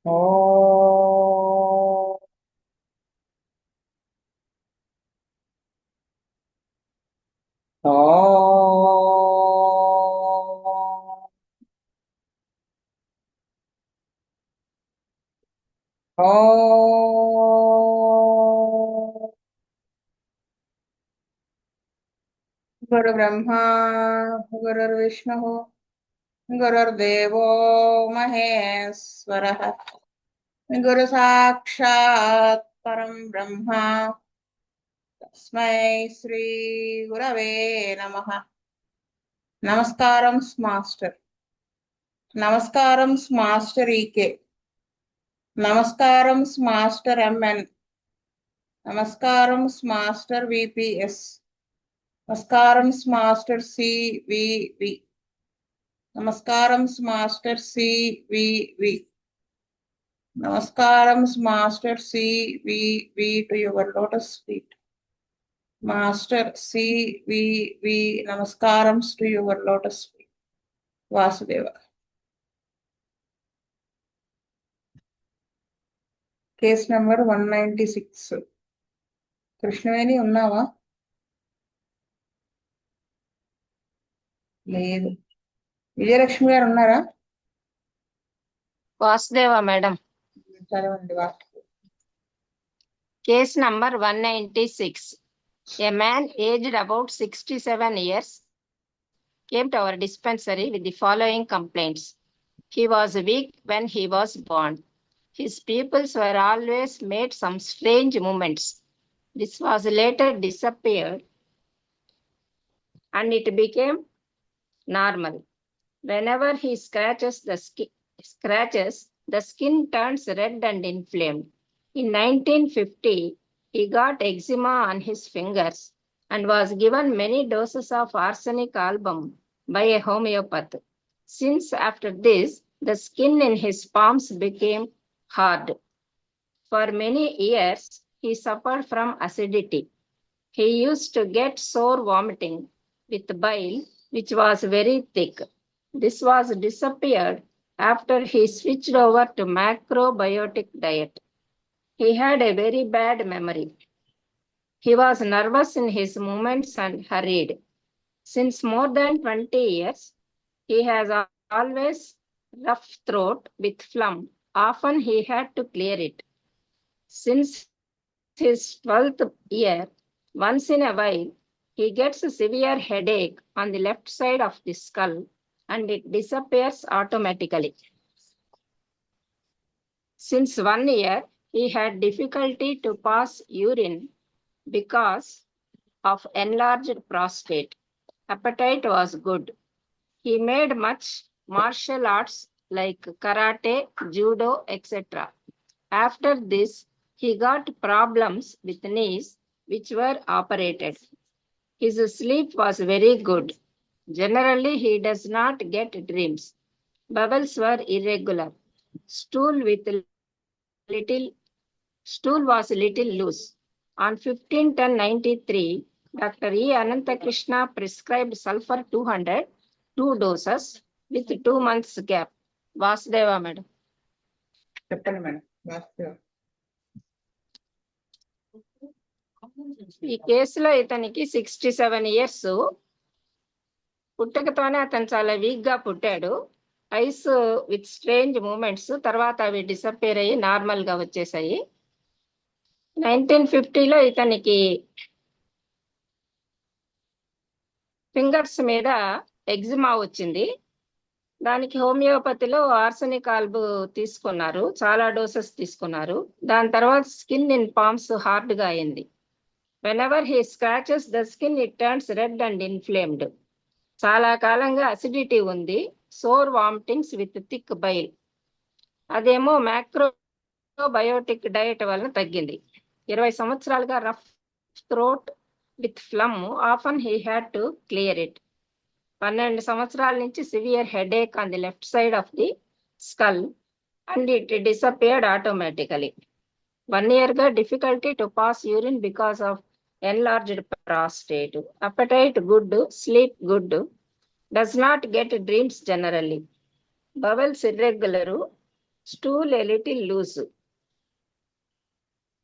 ఓం ఓం గురు బ్రహ్మ గురుర్విష్ణు గురుర్దేవో మహేశ్వర గురు సాక్షాత్ పరం బ్రహ్మ తస్మై శ్రీ గురవే నమః. నమస్కారం మాస్టర్. నమస్కారం మాస్టర్ ఈకే. నమస్కారం మాస్టర్ ఎంఎన్. నమస్కారం మాస్టర్ విపిఎస్. నమస్కారం మాస్టర్ సివివి. నమస్కారం మాస్టర్ సివివి. నమస్కారం master C V V to your lotus feet. Master C V V నమస్కారం to your lotus feet. Vasudeva. Case number 196. Krishnaveni ఉన్నావా? లేదు. విజయలక్ష్మి గారు ఉన్నారా? వాసుదేవ మేడం. చదవండి. Case number 196. A man aged about 67 years came to our dispensary with the following complaints. He was weak when he was born. His pupils were always made some strange movements. This was later disappeared and it became normal. Whenever he scratches, the skin turns red and inflamed. In 1950, he got eczema on his fingers and was given many doses of arsenic album by a homeopath. Since after this, the skin in his palms became hard. For many years, he suffered from acidity. He used to get sore vomiting with bile, which was very thick. This was disappeared after he switched over to macrobiotic diet. He had a very bad memory. He was nervous in his movements and hurried. Since more than 20 years, he has always rough throat with phlegm. Often he had to clear it. Since his 12th year, once in a while, he gets a severe headache on the left side of the skull and it disappears automatically. Since 1 year, he had difficulty to pass urine because of enlarged prostate. Appetite was good. He made much martial arts like karate, judo, etc. After this, he got problems with knees which were operated. His sleep was very good. Generally, he does not get dreams. Bowels were irregular. Stool was little loose. On 15/10/93, Dr. E. Anantakrishna prescribed sulfur 200, 2 doses with 2 months gap. Vasudeva madam. చెప్పండి madam. Vasudeva. ఈ కేసులో ఇతనికి 67 years. పుట్టకతోనే అతను చాలా week గా పుట్టాడు. Eyes with strange moments, తర్వాత అవి డిసప్పేర్ అయ్యి నార్మల్ గా వచ్చేసాయి. 1950లో ఇతనికి ఫింగర్స్ మీద ఎగ్జిమా వచ్చింది. దానికి హోమియోపతిలో ఆర్సెనిక్ ఆల్బు తీసుకున్నారు, చాలా డోసెస్ తీసుకున్నారు. దాని తర్వాత స్కిన్ ఇన్ పామ్స్ హార్డ్ గా అయింది. Whenever he scratches the skin it turns red and inflamed. చాలా కాలంగా అసిడిటీ ఉంది, sour vomitings with thick bile. అదేమో మ్యాక్రోబయోటిక్ డయట్ వలన తగ్గింది. 20 సంవత్సరాలుగా rough throat with phlegm, often he had to clear it. 12 సంవత్సరాల నుంచి severe headache on the left side of the skull and it disappeared automatically. 1 year గా difficulty to pass urine because of enlarged prostate. Appetite good, sleep good, does not get dreams generally. Bowels irregular, stool a little loose.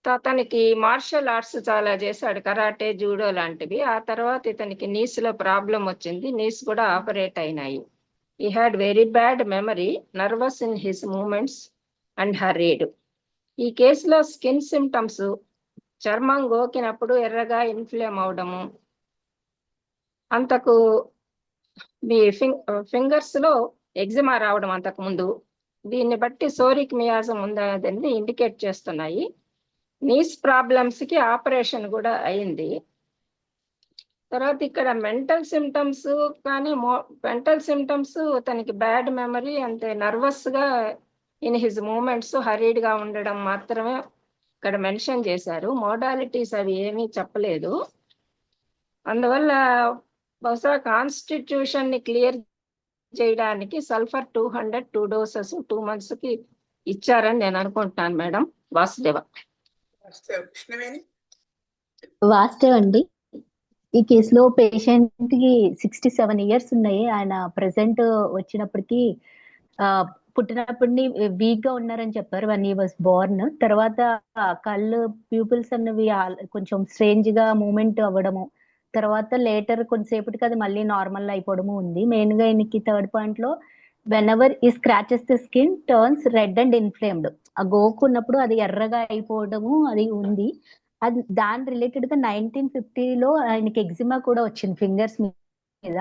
అతనికి martial arts చాలా చేశాడు, karate, judo లాంటివి. ఆ తర్వాత ఇతనికి knees లో problem వచ్చింది, నీస్ కూడా ఆపరేట్ అయినాయి. He had very bad memory, nervous in his movements and hurried. ఈ కేసులో స్కిన్ సిమ్టమ్స్ చర్మం గోకినప్పుడు ఎర్రగా ఇన్ఫ్లేమ్ అవడము, అంతకు మీ ఫింగర్స్ లో ఎగ్జిమా రావడం అంతకు ముందు, దీన్ని బట్టి సోరిక్ మియాజం ఉందనేది ఇండికేట్ చేస్తున్నాయి. నీస్ ప్రాబ్లమ్స్ కి ఆపరేషన్ కూడా అయింది. తర్వాత ఇక్కడ మెంటల్ సిమ్టమ్స్ కానీ మెంటల్ సిమ్టమ్స్ తనకి బ్యాడ్ మెమరీ, అంతే నర్వస్ గా ఇన్ హిజ్ మూమెంట్స్, హరీడ్ గా ఉండడం మాత్రమే ఇక్కడ మెన్షన్ చేశారు. మోడాలిటీస్ అవి ఏమీ చెప్పలేదు. అందువల్ల బహుశా కాన్స్టిట్యూషన్ ని క్లియర్ చేయడానికి సల్ఫర్ 200 2 doses 2 months కి ఇచ్చారని నేను అనుకుంటున్నాను మేడం. వాసుదేవ. కృష్ణవేణి. వాస్తవ్ అండి. ఈ కేసులో పేషెంట్ కి 67 years ఉన్నాయి. ఆయన ప్రెసెంట్ వచ్చినప్పటికీ పుట్టినప్పటిని వీక్ గా ఉన్నారని చెప్పారు. One he was born. తర్వాత కళ్ళు ప్యూపిల్స్ అన్నవి కొంచెం స్ట్రేంజ్ గా మూమెంట్ అవ్వడము, తర్వాత లేటర్ కొంతసేపటికి అది మళ్ళీ నార్మల్ అయిపోవడము ఉంది. మెయిన్ గా ఈయనకి థర్డ్ పాయింట్ లో whenever he scratches the skin turns red and inflamed. ఆ గోకున్నప్పుడు అది ఎర్రగా అయిపోవడము అది ఉంది. అది దాని రిలేటెడ్ గా 1950లో ఆయనకి ఎగ్జిమా కూడా వచ్చింది ఫింగర్స్ మీద.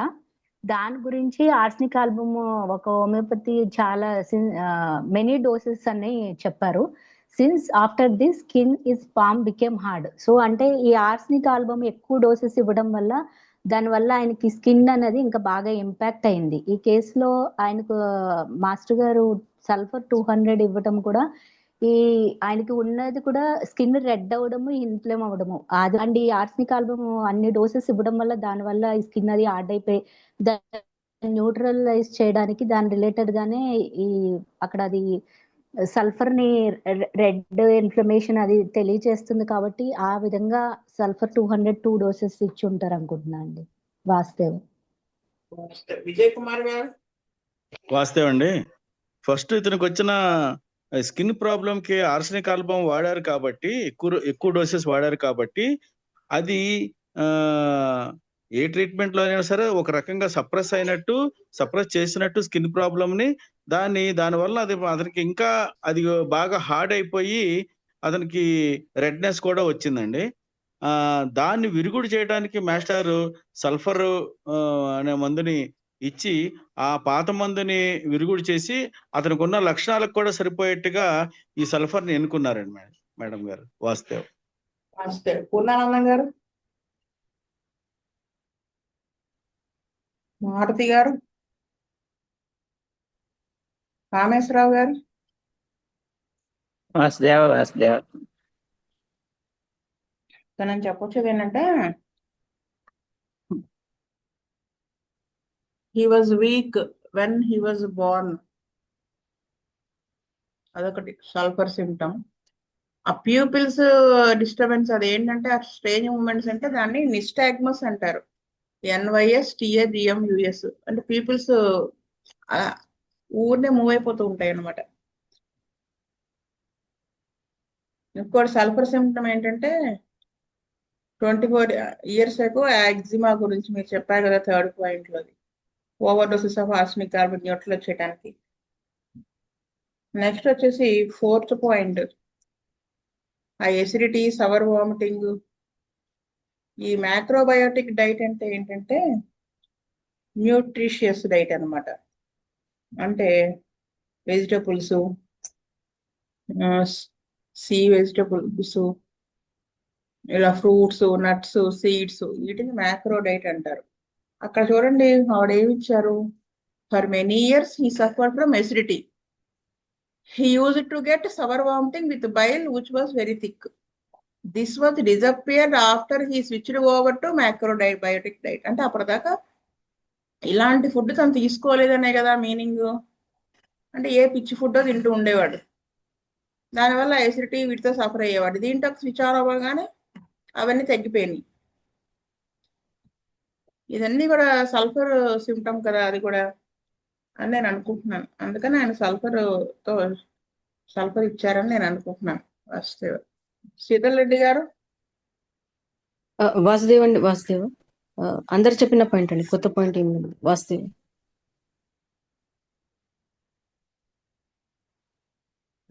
దాని గురించి ఆర్సనిక్ ఆల్బమ్ ఒక హోమియోపతి చాలా మెనీ డోసెస్ అని చెప్పారు. Since after this skin is palm became hard. So అంటే ఈ ఆర్సనిక్ ఆల్బమ్ ఎక్కువ డోసెస్ ఇవ్వడం వల్ల దానివల్ల ఆయనకి స్కిన్ అనేది ఇంకా బాగా ఇంపాక్ట్ అయింది. ఈ కేసులో ఆయనకు మాస్టర్ గారు సల్ఫర్ 200 ఇవ్వడం కూడా ఈ ఆయనకి ఉన్నది కూడా స్కిన్ రెడ్ అవ్వడము, ఇన్ఫ్లేమ్ అవ్వడము. అది అండ్ ఈ ఆర్సనిక్ ఆల్బమ్ అన్ని డోసెస్ ఇవ్వడం వల్ల దానివల్ల ఈ స్కిన్ అది హార్డ్ అయిపోయి న్యూట్రలైజ్ చేయడానికి దాని రిలేటెడ్ గానే ఈ అక్కడ అది సల్ఫర్ ని రెడ్ ఇన్ఫ్లమేషన్ అది తెలియజేస్తుంది. కాబట్టి ఆ విధంగా సల్ఫర్ 200 2 doses ఇచ్చి ఉంటారు అనుకుంటున్నా అండి. వాస్తవ్. విజయ్ కుమార్ గారు. వాస్తవ్ అండి. ఫస్ట్ ఇతనికి వచ్చిన స్కిన్ ప్రాబ్లం కి ఆర్సనిక్ ఆల్బమ్ వాడారు కాబట్టి, ఎక్కువ డోసెస్ వాడారు కాబట్టి అది ఏ ట్రీట్మెంట్ లో అయినా సరే ఒక రకంగా సప్రెస్ చేసినట్టు స్కిన్ ప్రాబ్లమ్ ని దానివల్ల అది అతనికి ఇంకా అది బాగా హార్డ్ అయిపోయి అతనికి రెడ్నెస్ కూడా వచ్చిందండి. దాన్ని విరుగుడు చేయడానికి మాస్టర్ సల్ఫర్ అనే మందుని ఇచ్చి ఆ పాత మందుని విరుగుడు చేసి అతనికి ఉన్న లక్షణాలకు కూడా సరిపోయేట్టుగా ఈ సల్ఫర్ ని ఎన్నుకున్నారండి మేడం గారు. వాస్తవ్. పూర్ణానందం గారు. మారుతి గారు. కామేశ్వరరావు గారు. వాసుదేవ. నేను చెప్పొచ్చేది ఏంటంటే he was weak when he was born. అదొకటి సల్ఫర్ సిమ్టమ్. ఆ ప్యూపిల్స్ డిస్టర్బెన్స్ అది ఏంటంటే ఆ స్ట్రేంజ్ మూమెంట్స్ అంటే దాన్ని నిస్టాగ్మస్ అంటారు. NYSTAGMUS అంటే పీపుల్స్ ఊరినే మూవ్ అయిపోతూ ఉంటాయి అన్నమాట. ఇంకోటి సల్ఫర్ సిమ్టమ్ ఏంటంటే 24 years ago ఎగ్జిమా గురించి మీరు చెప్పారు కదా థర్డ్ పాయింట్ లోది, over doses of arsenic carbon neutral చేయడానికి. నెక్స్ట్ వచ్చేసి ఫోర్త్ పాయింట్ ఆ ఎసిడిటీ, సవర్ వామిటింగ్. ఈ మ్యాక్రోబయోటిక్ డైట్ అంటే ఏంటంటే న్యూట్రిషియస్ డైట్ అన్నమాట. అంటే వెజిటబుల్స్, సీ వెజిటబుల్స్, ఇలా ఫ్రూట్స్, నట్స్, సీడ్స్, వీటిని మ్యాక్రో డైట్ అంటారు. అక్కడ చూడండి ఆవిడ ఏమి ఇచ్చారు. For many years he suffered from acidity. He used to get sour vomiting with bile which was very thick. This was disappeared after he switched over to macrobiotic diet. అంటే అప్పటిదాకా ఇలాంటి food తను తీసుకోలేదనే కదా మీనింగ్. అంటే ఏ పిచ్చి food తింటూ ఉండేవాడు, దానివల్ల ఎసిడిటీ వీటితో సఫర్ అయ్యేవాడు. దీంట్లో స్విచ్ ఆన్ అవ్వగానే అవన్నీ తగ్గిపోయినాయి. ఇదన్నీ కూడా సల్ఫర్ సిమ్టమ్ కదా అది కూడా అని నేను అనుకుంటున్నాను. అందుకని ఆయన సల్ఫర్ తో సల్ఫర్ ఇచ్చారని నేను అనుకుంటున్నాను. వాసుదేవ. శీతల్ రెడ్డి గారు. వాసుదేవ్ అండి, వాసుదేవ్. అందరు చెప్పిన పాయింట్ అండి, కొత్త పాయింట్ ఏం లేదు. వాసుదేవ్.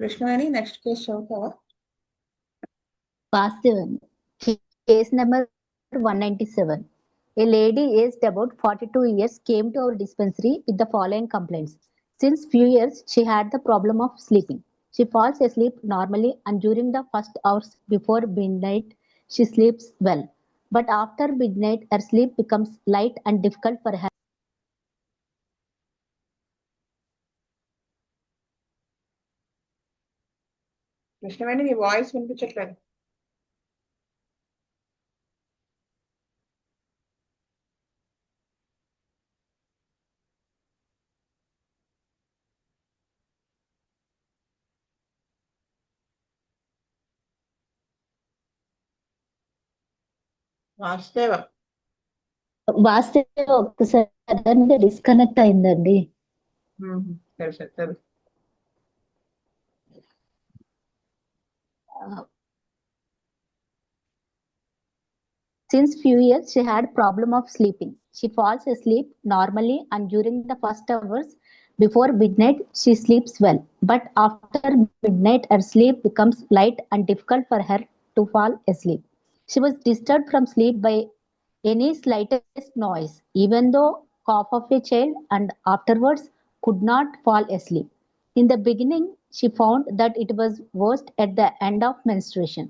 కృష్ణవేణి, నెక్స్ట్ కేసు చదువుతావా? Vastavan. Case number 197. A lady aged about 42 years came to our dispensary with the following complaints. Since few years, she had the problem of sleeping. She falls asleep normally and during the first hours before midnight, she sleeps well. But after midnight, her sleep becomes light and difficult for her. Krishnaveni, నీ voice వినిపించట్లేదు. వాసుదేవ. వాస్తవ ఒకసారి sudden గా disconnect అయిందండి. తెలుసు తెలుసు. Since few years, she had problem of sleeping. She falls asleep normally and during the first hours before midnight, she sleeps well. But after midnight, her sleep becomes light and difficult for her to fall asleep. She was disturbed from sleep by any slightest noise, even though cough of a child, and afterwards could not fall asleep. In the beginning, she found that it was worst at the end of menstruation,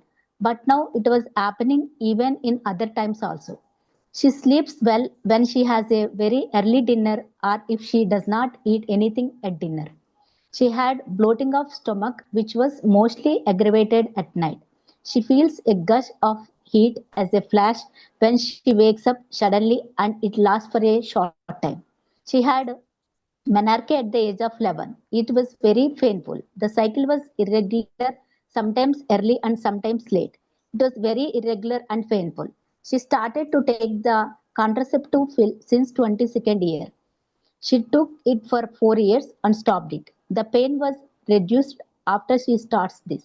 but now it was happening even in other times also. She sleeps well when she has a very early dinner or if she does not eat anything at dinner. She had bloating of stomach, which was mostly aggravated at night. She feels a gush of heat as a flash when she wakes up suddenly and it lasts for a short time. She had menarche at the age of 11. It was very painful. The cycle was irregular, sometimes early and sometimes late. It was very irregular and painful. She started to take the contraceptive pill since 22nd year. She took it for 4 years and stopped it. The pain was reduced after she starts this.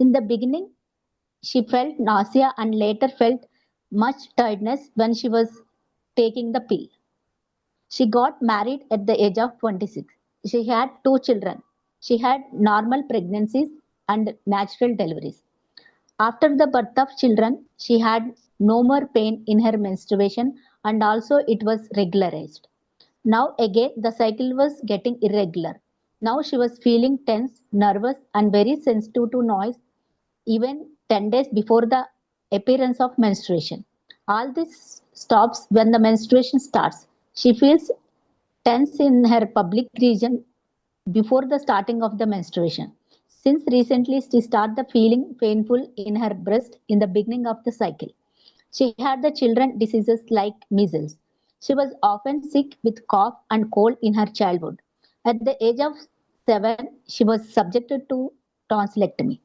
In the beginning, she felt nausea and later felt much tiredness when she was taking the pill. She got married at the age of 26. She had 2 children. She had normal pregnancies and natural deliveries. After the birth of children, she had no more pain in her menstruation and also it was regularized. Now again, the cycle was getting irregular. Now she was feeling tense, nervous, and very sensitive to noise, even 10 days before the appearance of menstruation. All this stops when the menstruation starts. She feels tense in her public region before the starting of the menstruation. Since recently she started feeling painful in her breast in the beginning of the cycle. She had the children diseases like measles. She was often sick with cough and cold in her childhood. At the age of 7, she was subjected to tonsillectomy.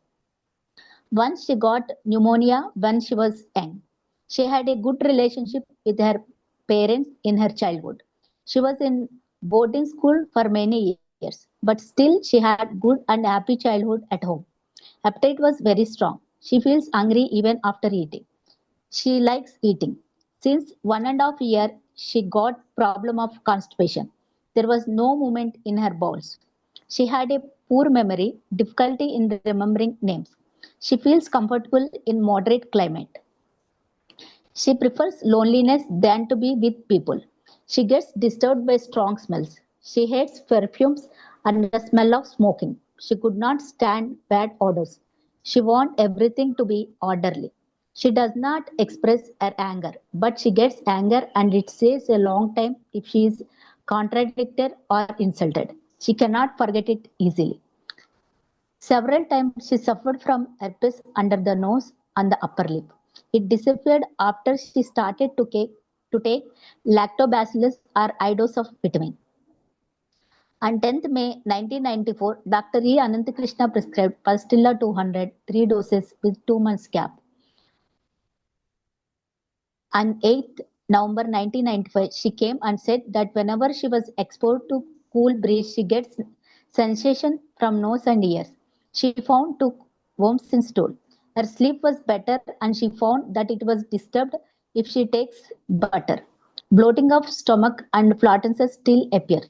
Once she got pneumonia when she was young. She had a good relationship with her parents in her childhood. She was in boarding school for many years, but still she had good and happy childhood at home. Appetite was very strong. She feels hungry even after eating. She likes eating. Since 1.5 years, she got problem of constipation. There was no movement in her bowels. She had a poor memory, difficulty in remembering names. She feels comfortable in moderate climate. She prefers loneliness than to be with people. She gets disturbed by strong smells. She hates perfumes and the smell of smoking. She could not stand bad odors. She wants everything to be orderly. She does not express her anger, but she gets anger and it stays a long time if she is contradicted or insulted. She cannot forget it easily. Several times she suffered from herpes under the nose and the upper lip. It disappeared after she started to take lactobacillus or high dose of vitamin. On 10th May 1994, Dr. E. Ananthakrishna prescribed Pastilla 200, 3 doses with 2 months gap. On 8th November 1995, she came and said that whenever she was exposed to cool breeze, she gets sensation from nose and ears. She found took worms in stool. Her sleep was better and she found that it was disturbed if she takes butter. Bloating of stomach and flatulences still appear.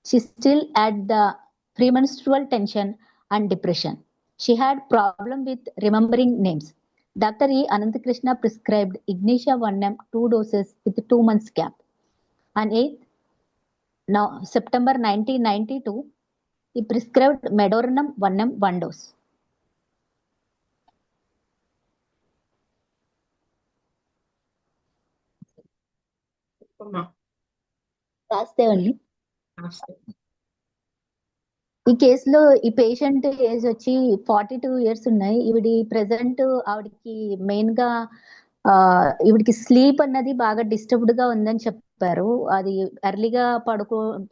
She still had the premenstrual tension and depression. She had problem with remembering names. Dr. E. Anantakrishna prescribed Ignitia 1M 2 doses with 2 months gap. On 8th now September 1992, he prescribed Medorinum 1M 1 dose. అమ్మా, రాస్తేవండి. రాస్తే. ఈ కేసులో ఈ patient age వచ్చి 42 years ఉన్నాయి. ఈవిడి present ఆవిడకి main గా ఈవిడికి స్లీప్ అన్నది బాగా డిస్టర్బ్డ్ గా ఉందని చెప్పారు. అది ఎర్లీగా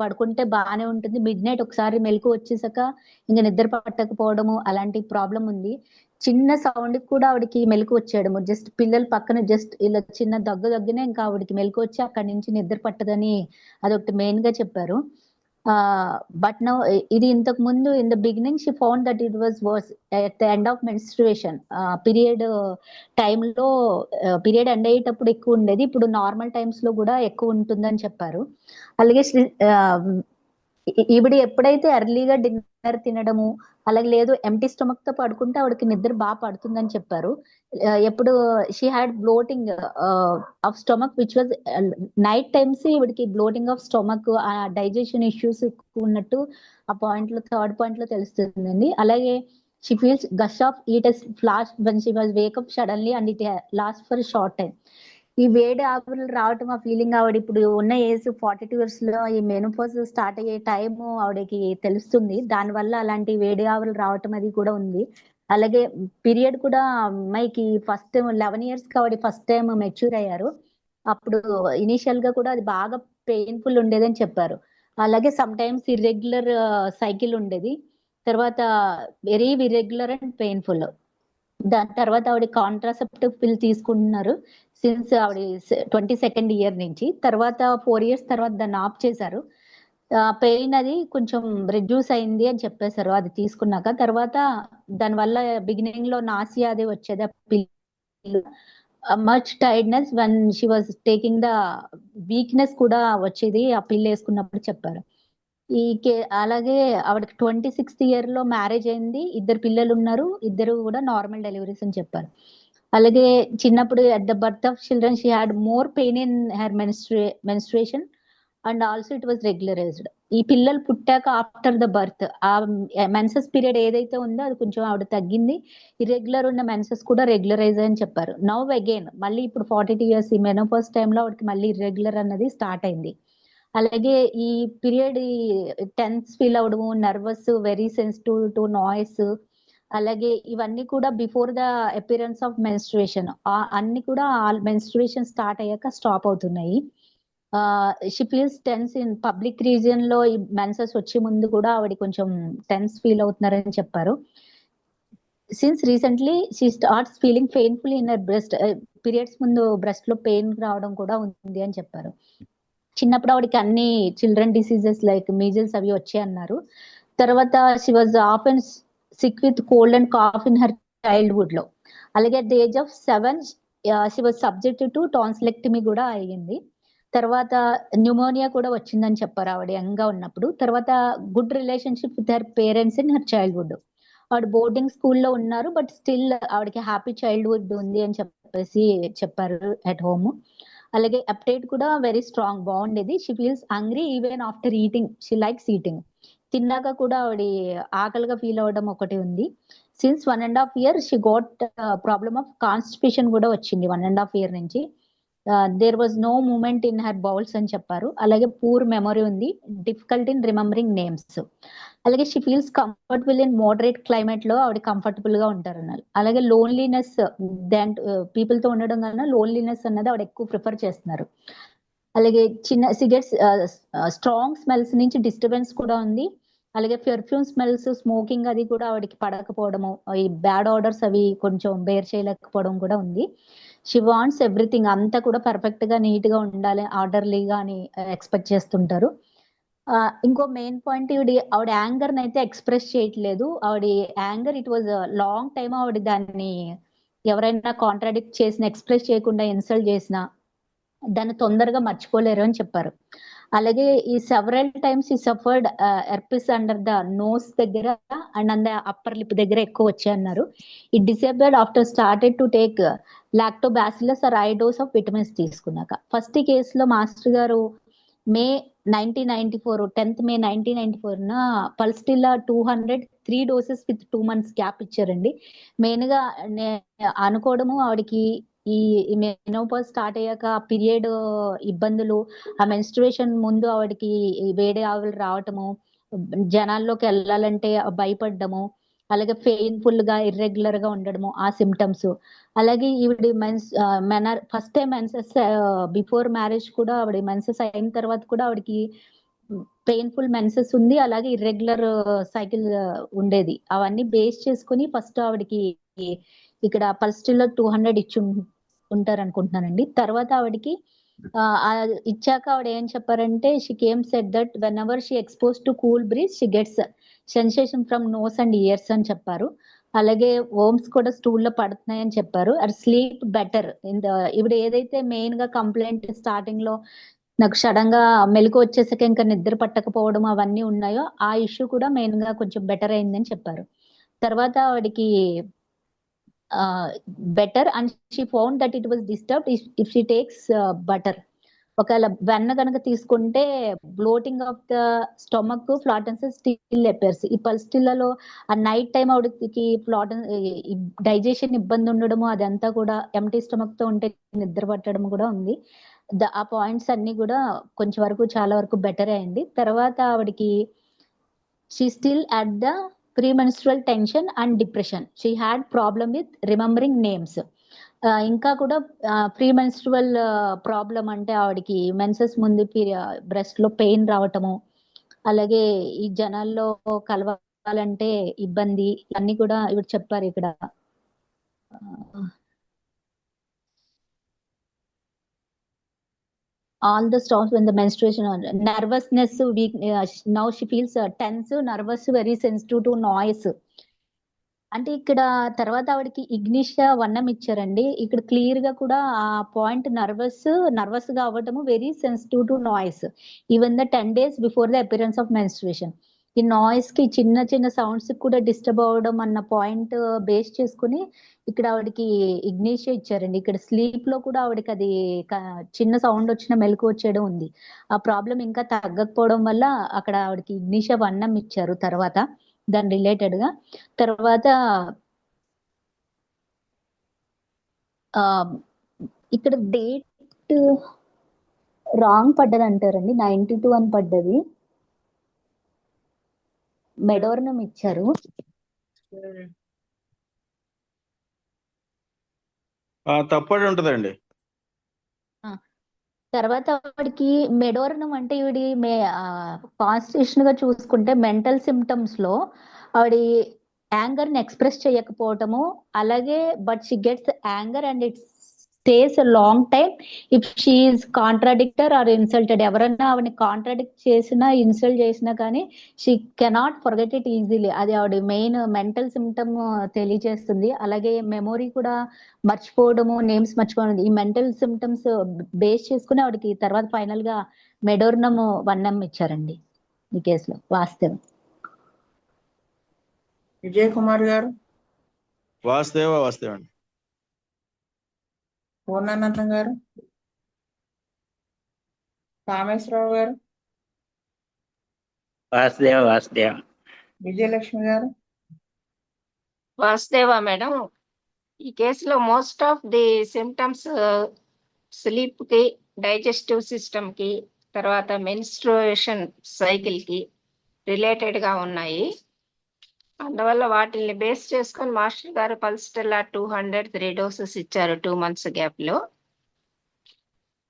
పడుకుంటే బాగానే ఉంటుంది. మిడ్ నైట్ ఒకసారి మెలకు వచ్చేసాక ఇంకా నిద్ర పట్టకపోవడము అలాంటి ప్రాబ్లం ఉంది. చిన్న సౌండ్ కూడా ఆవిడకి మెలకు వచ్చేయడము, జస్ట్ పిల్లలు పక్కన జస్ట్ ఇలా చిన్న దగ్గనే ఇంకా ఆవిడకి మెలకు వచ్చి అక్కడి నుంచి నిద్ర పట్టదని అదొకటి మెయిన్ గా చెప్పారు. But now ఇది ఇంతకు ముందు in the beginning she found that it was worse at the end of menstruation. Period టైంలో పీరియడ్ ఎండ్ అయ్యేటప్పుడు ఎక్కువ ఉండేది, ఇప్పుడు నార్మల్ టైమ్స్ లో కూడా ఎక్కువ ఉంటుందని చెప్పారు. అలాగే ఈవిడ ఎప్పుడైతే ఎర్లీగా డిన్నర్ తినడము అలాగే లేదు ఎంటీ స్టమక్ తో పడుకుంటే ఆవిడకి నిద్ర బాగా పడుతుందని చెప్పారు. ఎప్పుడు she had bloating of stomach which was night times ఈవిడికి bloating of stomach digestion issues ఎక్కువ ఉన్నట్టు ఆ పాయింట్ లో థర్డ్ పాయింట్ లో తెలుస్తుందండి. అలాగే she feels gush of heat flash when she was wake up suddenly and it last for short time. ఈ వేడి ఆవిరి రావటం ఆ ఫీలింగ్ ఆవిడ ఇప్పుడు ఉన్న ఏజ్ 42 ఇయర్స్ లో ఈ మెనోపాజ్ స్టార్ట్ అయ్యే టైం ఆవిడకి తెలుస్తుంది. దానివల్ల అలాంటి వేడి ఆవిరి రావటం అది కూడా ఉంది. అలాగే పీరియడ్ కూడా అమ్మాయికి ఫస్ట్ 11 ఇయర్స్ కి ఆవిడ ఫస్ట్ టైం మెచ్యూర్ అయ్యారు. అప్పుడు ఇనిషియల్ గా కూడా అది బాగా పెయిన్ఫుల్ ఉండేదని చెప్పారు. అలాగే సమ్ టైమ్స్ ఇర్రెగ్యులర్ సైకిల్ ఉండేది, తర్వాత వెరీ ఇర్రెగ్యులర్ అండ్ పెయిన్ఫుల్. దాని తర్వాత ఆవిడ కాంట్రాసెప్టివ్ పిల్ తీసుకుంటున్నారు సిన్స్ ఆవిడ 22nd ఇయర్ నుంచి. తర్వాత 4 ఇయర్స్ తర్వాత దాన్ని ఆఫ్ చేశారు. పెయిన్ అది కొంచెం రెడ్యూస్ అయింది అని చెప్పేశారు అది తీసుకున్నాక. తర్వాత దానివల్ల బిగినింగ్ లో నాసియా అది వచ్చేది, ఆ పిల్ much tiredness one she was taking the weakness కూడా వచ్చేది ఆ పిల్ వేసుకున్నప్పుడు చెప్పారు. అలాగే ఆవిడకి 26th ఇయర్ లో మ్యారేజ్ అయింది, 2 పిల్లలు ఉన్నారు, 2 కూడా నార్మల్ డెలివరీస్ అని చెప్పారు. అలాగే చిన్నప్పుడు at the birth of children she had more pain in her menstruation and also it was regularized. ఈ పిల్లలు పుట్టాక ఆఫ్టర్ ద బర్త్ ఆ మెన్సెస్ పీరియడ్ ఏదైతే ఉందో అది కొంచెం ఆవిడ తగ్గింది, ఇర్రెగ్యులర్ ఉన్న మెన్సెస్ కూడా రెగ్యులరైజ్ అని చెప్పారు. నవ్ అగైన్ మళ్ళీ ఇప్పుడు 42 ఇయర్స్ ఈ మెనోపాజ్ టైంలో ఆవిడకి మళ్ళీ ఇర్రెగ్యులర్ అన్నది స్టార్ట్ అయింది. అలాగే ఈ పీరియడ్ టెన్స్ ఫీల్ అవడము, nervous, very sensitive to noise, అలాగే ఇవన్నీ కూడా before the appearance of menstruation అన్ని కూడా మెన్స్ట్రుయేషన్ స్టార్ట్ అయ్యాక స్టాప్ అవుతున్నాయి. She feels tense in public region లో ఈ మెన్సెస్ వచ్చే ముందు కూడా ఆవిడ కొంచెం టెన్స్ ఫీల్ అవుతున్నారని చెప్పారు. Since recently she starts feeling painful in her breast. Periods ముందు బ్రెస్ట్ లో పెయిన్ రావడం కూడా ఉంది అని చెప్పారు. చిన్నప్పుడు ఆవిడకి అన్ని చిల్డ్రన్ డిసీజెస్ లైక్ మీజిల్స్ అవి వచ్చాయి అన్నారు. తర్వాత she was often sick with cold and cough in her childhood లో. అలాగే at the age of 7 she was subjected to tonsillectomy కూడా అయ్యింది. తర్వాత న్యూమోనియా కూడా వచ్చిందని చెప్పారు ఆవిడ యంగ్ గా ఉన్నప్పుడు. తర్వాత good relationship with her parents in her childhood. ఆవిడ బోర్డింగ్ స్కూల్లో ఉన్నారు బట్ స్టిల్ ఆవిడకి హ్యాపీ చైల్డ్హుడ్ ఉంది అని చెప్పేసి చెప్పారు అట్ హోమ్. అలాగే అప్టైట్ కూడా వెరీ స్ట్రాంగ్ బాగుండేది. She feels hungry even after eating, she likes eating. తిన్నాక కూడా ఆవిడ ఆకలిగా ఫీల్ అవ్వడం ఒకటి ఉంది. Since 1.5 years she got problem of constipation కూడా వచ్చింది 1.5 years నుంచి. There was no movement in her bowls అని చెప్పారు. అలాగే పూర్ మెమరీ ఉంది, డిఫికల్ట్ ఇన్ రిమెంబరింగ్ నేమ్స్. అలాగే she feels comfortable in moderate climate లో ఆవిడ కంఫర్టబుల్ గా ఉంటారు అన్నారు. అలాగే లోన్లీనెస్ దాన్ పీపుల్ తో ఉండడం కన్నా లోన్లీనెస్ అన్నది ఆవిడ ఎక్కువ ప్రిఫర్ చేస్తున్నారు. అలాగే చిన్న సిగరెట్స్ స్ట్రాంగ్ స్మెల్స్ నుంచి డిస్టర్బెన్స్ కూడా ఉంది. అలాగే పెర్ఫ్యూమ్ స్మెల్స్, స్మోకింగ్ అది కూడా ఆవిడకి పడకపోవడము, ఈ బ్యాడ్ ఆర్డర్స్ అవి కొంచెం బేర్ చేయలేకపోవడం కూడా ఉంది. షీ వాంట్స్ ఎవ్రీథింగ్ అంతా కూడా పర్ఫెక్ట్ గా నీట్ గా ఉండాలి, ఆర్డర్లీగా అని ఎక్స్పెక్ట్ చేస్తుంటారు. ఇంకో మెయిన్ పాయింట్ ఆవిడ యాంగర్ అయితే ఎక్స్ప్రెస్ చేయట్లేదు. ఆవిడ anger it was long time ఆవిడ దాన్ని ఎవరైనా కాంట్రాడిక్ట్ చేసిన, ఎక్స్ప్రెస్ చేయకుండా ఇన్సల్ట్ చేసిన దాన్ని తొందరగా మర్చిపోలేరు అని చెప్పారు. అలాగే ఈ సెవరల్ టైమ్స్ ఈ suffered herpes under the nose దగ్గర అండ్ అండ్ అప్పర్ లిప్ దగ్గర ఎక్కువ వచ్చాయన్నారు. ఈ disabled after started to take lactobacillus or I dose of vitamins తీసుకున్నాక. ఫస్ట్ కేసులో మాస్టర్ గారు May 1994 10th May 1994 pulsatilla 203 doses with 2 months gap ఇచ్చారండి. మెయిన్ గా అనుకోవడము ఆవిడకి ఈ మెనోపాజ్ స్టార్ట్ అయ్యాక పీరియడ్ ఇబ్బందులు, ఆ మెన్స్ట్రుయేషన్ ముందు ఆవిడకి వేడి ఆవులు రావటము, జనాల్లోకి వెళ్ళాలంటే భయపడ్డము, అలాగే పెయిన్ఫుల్ గా ఇర్రెగ్యులర్ గా ఉండడము ఆ సిమ్టమ్స్. అలాగే ఈవిడ first time menses before marriage కూడా ఆవిడ మెన్సెస్ అయిన తర్వాత కూడా ఆవిడకి పెయిన్ఫుల్ మెన్సెస్ ఉంది, అలాగే ఇర్రెగ్యులర్ సైకిల్ ఉండేది. అవన్నీ బేస్ చేసుకుని ఫస్ట్ ఆవిడకి ఇక్కడ పల్స్టిల్లో 200 ఇచ్చి ఉంటారు అనుకుంటున్నానండి. తర్వాత ఆవిడకి ఇచ్చాక ఆవిడ ఏం చెప్పారంటే she came said that whenever she expose to cool breeze she gets sensation from nose and ears అని చెప్పారు. అలాగే ఓమ్స్ కూడా స్టూల్ లో పడుతున్నాయని చెప్పారు. అది స్లీప్ బెటర్ ఇప్పుడు ఏదైతే మెయిన్ గా కంప్లైంట్ స్టార్టింగ్ లో నాకు సడన్ గా మెలకు వచ్చేసాక ఇంకా నిద్ర పట్టకపోవడం అవన్నీ ఉన్నాయో ఆ ఇష్యూ కూడా మెయిన్ గా కొంచెం బెటర్ అయిందని చెప్పారు. తర్వాత ఆవిడకి better and she found that it was disturbed if she takes butter. ఒకవేళ వెన్న కనుక తీసుకుంటే bloating of the stomach, flatulences, still appears. ఈ పల్స్టిల్లలో ఆ నైట్ టైం ఆవిడకి డైజెషన్ ఇబ్బంది ఉండడము అదంతా కూడా ఎంటీ స్టమక్ తో ఉంటే నిద్ర పట్టడం కూడా ఉంది. ఆ పాయింట్స్ అన్ని కూడా కొంచెం వరకు చాలా వరకు బెటర్ అయింది. తర్వాత ఆవిడకి she still at the premenstrual tension and depression. She had problem with remembering names. ఇంకా కూడా ప్రీమెన్స్ట్రువల్ ప్రాబ్లం అంటే ఆవిడకి మెన్సెస్ ముందు బ్రెస్ట్ లో పెయిన్ రావటము, అలాగే ఈ జనాల్లో కలవాలంటే ఇబ్బంది, అన్ని కూడా ఇవి చెప్పారు ఇక్కడ. all the stops when the menstruation, nervousness, weak, now she feels tense, nervous, very sensitive to noise. అంటే ఇక్కడ తర్వాత ఆవిడకి ఇగ్నిషియా వన్నం ఇచ్చారండి. ఇక్కడ క్లియర్ గా కూడా ఆ పాయింట్ నర్వస్ గా అవ్వటము, very sensitive to noise even the 10 days before the appearance of menstruation. ఈ నాయిస్ కి చిన్న చిన్న సౌండ్స్ కూడా డిస్టర్బ్ అవ్వడం అన్న పాయింట్ బేస్ చేసుకుని ఇక్కడ ఆవిడకి ఇగ్నిషియా ఇచ్చారండి. ఇక్కడ స్లీప్ లో కూడా ఆవిడకి అది చిన్న సౌండ్ వచ్చిన మెలకు వచ్చేయడం ఉంది. ఆ ప్రాబ్లం ఇంకా తగ్గకపోవడం వల్ల అక్కడ ఆవిడకి ఇగ్నిషియా వన్నం ఇచ్చారు తర్వాత దాని రిలేటెడ్ గా. తర్వాత ఇక్కడ డేట్ రాంగ్ పడ్డది అంటారండి, 92 అని పడ్డది. మెడోర్నం ఇచ్చారు. తప్పటి ఉంటదండి. తర్వాత వాడికి మెడోర్నం అంటే ఈవిడి కాన్స్టిట్యూషన్ గా చూసుకుంటే మెంటల్ సిమ్టమ్స్ లో ఆవిడ యాంగర్ ని ఎక్స్ప్రెస్ చేయకపోవటము, అలాగే but she gets anger and it stays long time if she is contradictor or insulted. ఎవరన్నా ఆవిడని కాంట్రాడిక్ట్ చేసినా ఇన్సల్ట్ చేసినా కానీ she cannot forget it easily. అది ఆవిడ మెయిన్ మెంటల్ సిమ్టమ్ తెలియజేస్తుంది. అలాగే మెమొరీ కూడా మర్చిపోవడము, నేమ్స్ మర్చిపోవడం, ఈ మెంటల్ సిమ్టమ్స్ బేస్ చేసుకుని ఆవిడకి తర్వాత ఫైనల్ గా మెడోర్నమ్ వన్నం ఇచ్చారండి ఈ కేసులో. వాస్తవం. విజయ్ కుమార్ గారు. వాస్తవ అండి. పూర్ణానందం గారు. కామేశ్వరరావు గారు. వాసుదేవ. విజయలక్ష్మి గారు. వాసుదేవ మేడం, ఈ కేసులో most of the symptoms sleep కి, డైజెస్టివ్ సిస్టమ్ కి, తర్వాత మెన్స్ట్రుయేషన్ సైకిల్ కి రిలేటెడ్ గా ఉన్నాయి. అందువల్ల వాటిని బేస్ చేసుకొని మాస్టర్ గారు పల్స్టెల్లా 203 డోసెస్ ఇచ్చారు 2 months గ్యాప్ లో.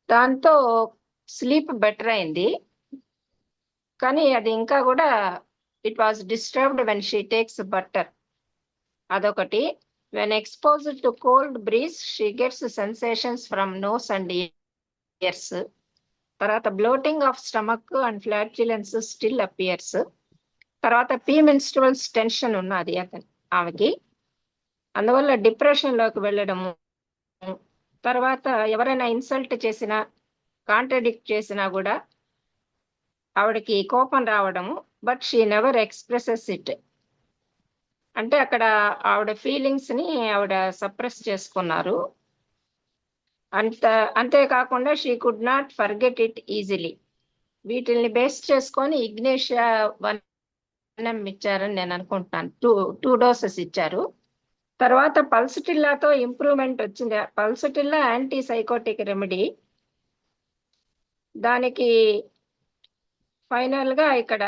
దాంతో స్లీప్ బెటర్ అయింది, కానీ అది ఇంకా కూడా it was disturbed when she takes butter. అదొకటి. When exposed to cold breeze she gets sensations from nose and ears. తర్వాత bloating of stomach and flatulence still appears. తర్వాత ప్రీమెన్స్ట్రువల్స్ టెన్షన్ ఉన్నది ఆమెకి, అందువల్ల డిప్రెషన్ లోకి వెళ్ళడము. తర్వాత ఎవరైనా ఇన్సల్ట్ చేసినా కాంట్రడిక్ట్ చేసినా కూడా ఆవిడకి కోపం రావడము. But she never expresses it, అంటే అక్కడ ఆవిడ ఫీలింగ్స్ ని ఆవిడ సప్రెస్ చేసుకున్నారు. అంతేకాకుండా she could not forget it easily. వీటిల్ని బేస్ చేసుకొని ఇగ్నేషియా 1 ఇచ్చారని నేను అనుకుంటున్నాను. టూ డోసెస్ ఇచ్చారు. తర్వాత పల్సటిల్లాతో ఇంప్రూవ్మెంట్ వచ్చింది. Pulsatilla anti psychotic remedy. దానికి ఫైనల్ గా ఇక్కడ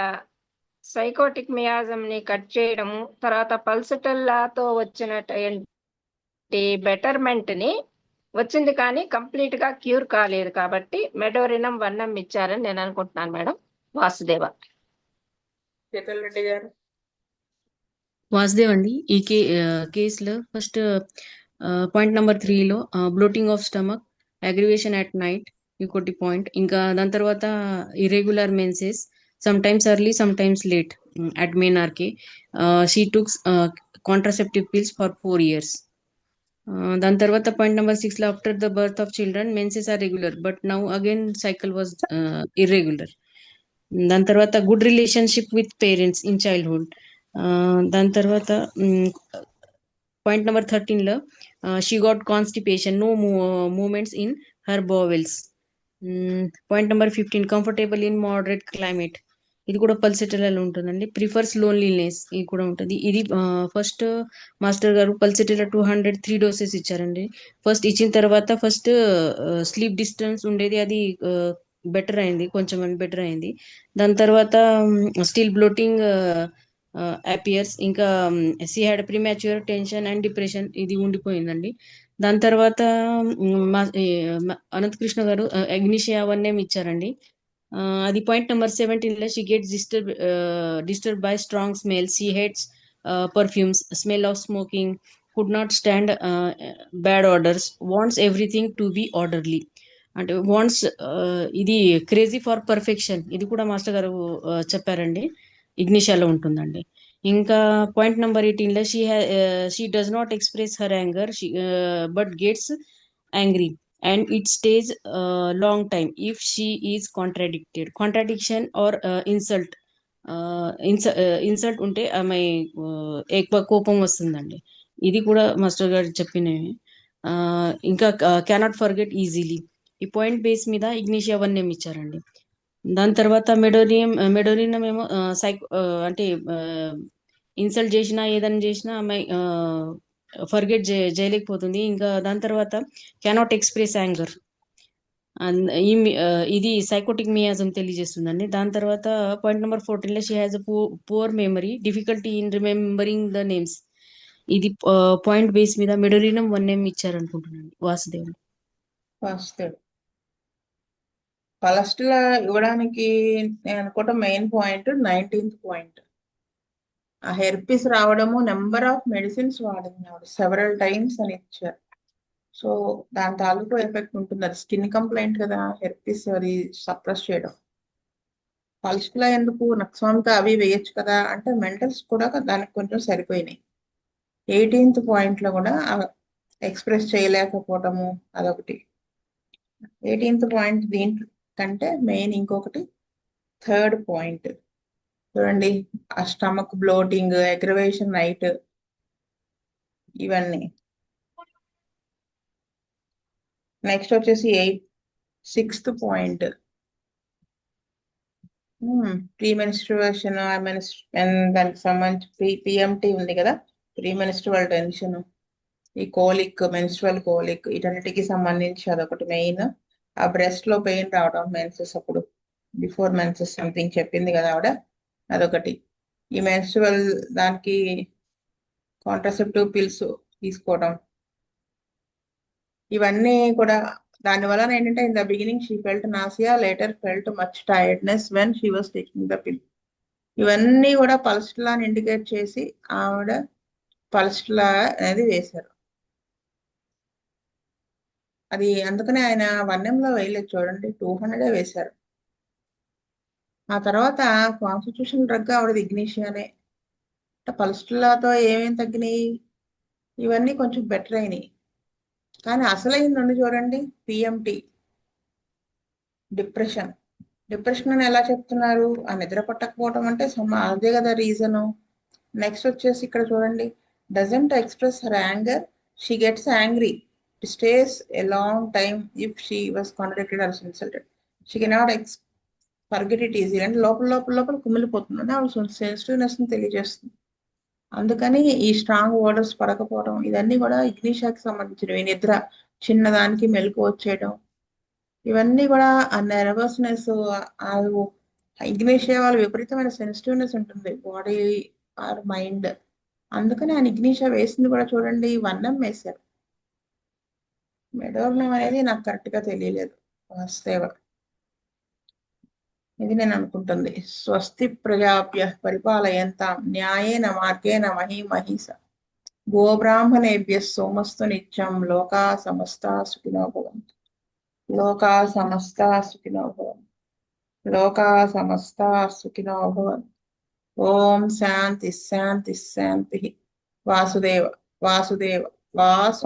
సైకోటిక్ మియాజం ని కట్ చేయడము, తర్వాత పల్సటిల్లాతో వచ్చినటువంటి బెటర్మెంట్ ని వచ్చింది కానీ కంప్లీట్ గా క్యూర్ కాలేదు, కాబట్టి మెడోరినం 1 ఇచ్చారని నేను అనుకుంటున్నాను మేడం. వాసుదేవ. శీతల్ రెడ్డి గారు. వాసుదేవ్ అండి, ఈ కేసులో ఫస్ట్ పాయింట్ నెంబర్ 3లో bloating of stomach, aggravation at night ఇంకోటి పాయింట్. ఇంకా దాని తర్వాత irregular menses, some times early some times late at menarche. She tooks contraceptive pills for 4 years. దాని తర్వాత పాయింట్ నెంబర్ 6లో after the birth of children menses are regular but now again cycle was irregular. దాని తర్వాత good relationship with parents in childhood. దాని తర్వాత point number 13లో she got constipation, no movements in her bowels. Point number 15 comfortable in moderate climate, ఇది కూడా పల్సటిల్లాలో ఉంటుందండి. Prefers loneliness, ఇది కూడా ఉంటుంది. ఇది ఫస్ట్ మాస్టర్ గారు పల్సటిల్లా 203 డోసెస్ ఇచ్చారండి. ఫస్ట్ ఇచ్చిన తర్వాత ఫస్ట్ స్లీప్ డిస్టర్బెన్స్ ఉండేది, అది బెటర్ అయింది, కొంచెం బెటర్ అయింది. దాని తర్వాత స్టిల్ బ్లోటింగ్ అపియర్స్, ఇంకా she had premature tension and depression, ఇది ఉండిపోయిందండి. దాని తర్వాత అనంతకృష్ణ గారు అగ్నిషియా 1 ఇచ్చారండి. అది పాయింట్ నెంబర్ 17లో she gets disturb by strong smell, she hates perfumes, smell of smoking, could not stand bad orders, wants everything to be orderly. అంటే వాంట్స్, ఇది క్రేజీ ఫర్ పర్ఫెక్షన్, ఇది కూడా మాస్టర్ గారు చెప్పారండి, ఇగ్నిషియాలో ఉంటుందండి. ఇంకా పాయింట్ నెంబర్ 18లో she does not express her anger but gets angry and it stays a long time if she is contradiction or insult. Insult ఉంటే ఆమె ఎక్కువ కోపం వస్తుందండి, ఇది కూడా మాస్టర్ గారు చెప్పినవి. ఇంకా కెనాట్ ఫర్గెట్ ఈజీలీ, ఈ పాయింట్ బేస్ మీద ఇగ్నిషియా 1 ఇచ్చారండి. దాని తర్వాత మెడోరియం ఏమో అంటే ఇన్సల్ట్ చేసినా ఏదైనా చేసినా ఆమె ఫర్గెట్ చేయలేకపోతుంది. ఇంకా దాని తర్వాత కెనాట్ ఎక్స్ప్రెస్ యాంగర్, ఇది సైకోటిక్ మియాజం తెలియజేస్తుందండి. దాని తర్వాత పాయింట్ నెంబర్ 14లో she has poor memory, difficulty in remembering the names, ఇది పాయింట్ బేస్ మీద మెడోరినం 1 ఇచ్చారనుకుంటున్నాను. వాసుదేవ్. పలస్ట్లా ఇవ్వడానికి నేను అనుకోవటం మెయిన్ పాయింట్ 19th పాయింట్. ఆ హెర్పిస్ రావడము, నెంబర్ ఆఫ్ మెడిసిన్స్ వాడింది ఆవిడ, సెవరల్ టైమ్స్ అని ఇచ్చారు. సో దాని తాలూకు ఎఫెక్ట్ ఉంటుంది. అది స్కిన్ కంప్లైంట్ కదా, హెర్పిస్ అది సప్రెస్ చేయడం. పల్స్లా ఎందుకు, నక్సవామికా అవి వేయచ్చు కదా అంటే మెంటల్స్ కూడా దానికి కొంచెం సరిపోయినాయి. 18th పాయింట్లో కూడా ఎక్స్ప్రెస్ చేయలేకపోవటము అదొకటి. 18th పాయింట్ దీంట్లో కంటే మెయిన్ ఇంకొకటి 3rd పాయింట్ చూడండి, ఆ స్టమక్ బ్లోటింగ్, అగ్రవేషన్ నైట్, ఇవన్నీ. నెక్స్ట్ వచ్చేసి 6th పాయింట్ ప్రీమెన్స్ట్రుయేషన్, దానికి సంబంధించి పిఎంటీ ఉంది కదా, ప్రీమెన్స్ట్రువల్ టెన్షన్, ఈ కోలిక్, మెన్స్ట్రువల్ కోలిక్, వీటన్నిటికి సంబంధించి అదొకటి మెయిన్. ఆ బ్రెస్ట్ లో పెయిన్ రావడం మెన్సెస్ అప్పుడు, బిఫోర్ మెన్సెస్ సంథింగ్ చెప్పింది కదా ఆవిడ, అదొకటి. ఈ మెన్స్ట్రువల్ దానికి కాంట్రాసెప్టివ్ పిల్స్ తీసుకోవడం, ఇవన్నీ కూడా దాని వలన ఏంటంటే in the beginning she felt nausea, later felt much tiredness when she was taking the పిల్. ఇవన్నీ కూడా పల్స్ట్లాని ఇండికేట్ చేసి ఆవిడ పల్స్ట్లా అనేది వేశారు. అది అందుకనే ఆయన 1M వేయలేదు చూడండి, 200 వేశారు. ఆ తర్వాత కాన్స్టిట్యూషన్ డ్రగ్ ఆవిడది ఇగ్నిషియానే. పల్స్టులాతో ఏమేమి తగ్గినాయి, ఇవన్నీ కొంచెం బెటర్ అయినాయి. కానీ అసలైంది చూడండి, పిఎంటి డిప్రెషన్. డిప్రెషన్ అని ఎలా చెప్తున్నారు? ఆ నిద్ర పట్టకపోవడం అంటే అదే కదా రీజను. నెక్స్ట్ వచ్చేసి ఇక్కడ చూడండి, doesn't express her anger, she gets angry, stays a long time if she was contradicted or insulted, she cannot forget it easy. అంటే లోపల లోపల లోపల కుమిలిపోతుంది, ఆవిడ సెన్సిటివ్నెస్ ని తెలియజేస్తుంది. అందుకని ఈ స్ట్రాంగ్ వర్డర్స్ పడకపోవడం ఇవన్నీ కూడా ఇగ్నిషాకి సంబంధించినవి. నిద్ర, చిన్నదానికి మెలకు వచ్చేయడం, ఇవన్నీ కూడా ఆ నెర్వస్నెస్. ఇగ్నిషియా వాళ్ళు విపరీతమైన సెన్సిటివ్నెస్ ఉంటుంది, బాడీ ఆర్ మైండ్. అందుకని ఆయన ఇగ్నిషియా వేసింది కూడా చూడండి 1M వేశారు. మెడోర్నం అనేది నాకు కరెక్ట్ గా తెలియలేదు. వాస్తవ ఇది నేను అనుకుంటుంది. స్వస్తి ప్రజాభ్య పరిపాలయంతాం న్యాయేన మార్గేణ మహీమహీస గోబ్రాహ్మణేభ్య సోమస్తు నిత్యం లోకా సమస్తా సుఖినో భవంతు. లోకా సమస్తా సుఖినో భవంతు. లోకా సమస్తా సుఖినో భవంతు. ఓం శాంతి శాంతి శాంతి. వాసుదేవ వాసుదేవ వాసు